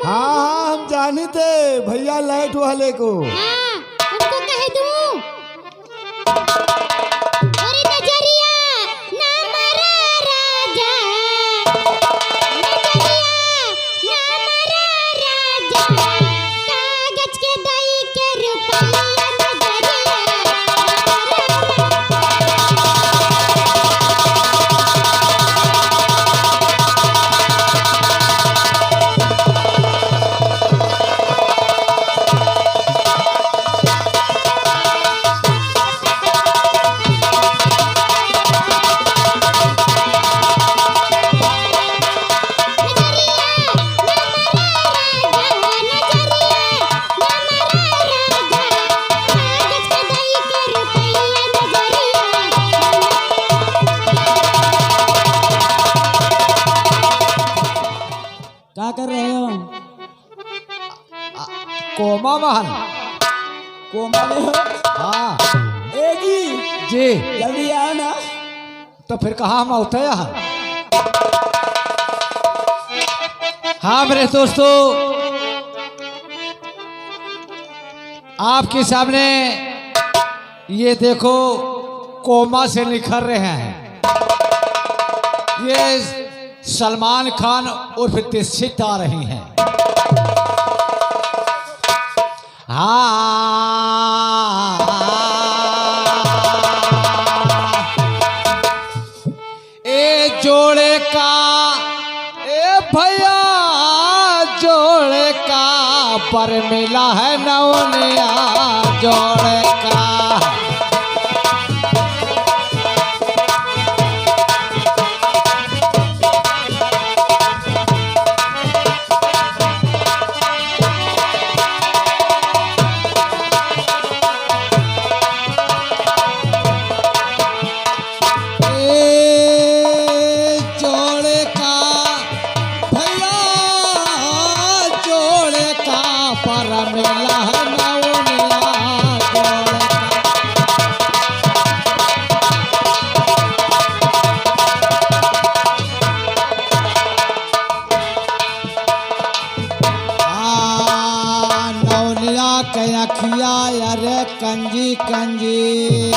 हाँ हम जानी थे भैया लाइट वाले को। हाँ, उनको कह दूं। अरे नजरिया ना मारा राजा, नजरिया ना मारा राजा, कागज के दई के रुपया नजरिया। क्या कर रहे हो? कोमा महल। कोमा में हो? हाँ ए जी जी। जल्दी आओ ना। तो फिर कहाँ हम होते यहाँ। हाँ मेरे दोस्तों, आपके सामने ये देखो कोमा से निखर रहे हैं। ये सलमान खान उर्फ दिलजीत आ रही हैं। ए जोड़े का, ए भैया जोड़े का पर मिला है नौनिया जोड़े का। अखिया अरे कंजी कंजी,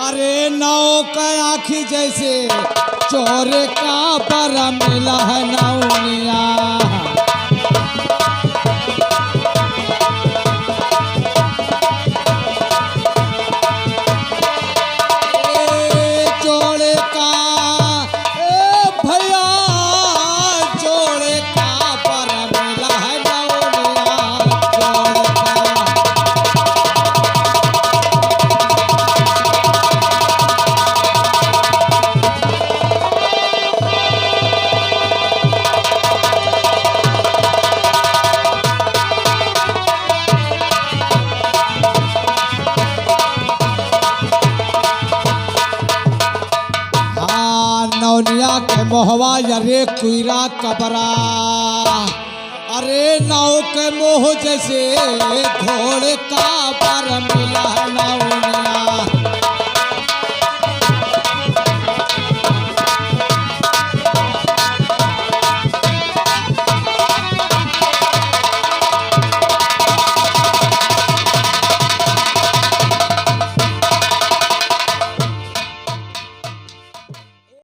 अरे नौ का आखी जैसे चोर का पर मिला है नौनिया। नौनिया के मोहवा अरे कुइरा कबरा, अरे नाव के मोह जैसे घोड़े का पर मिला नौनिया।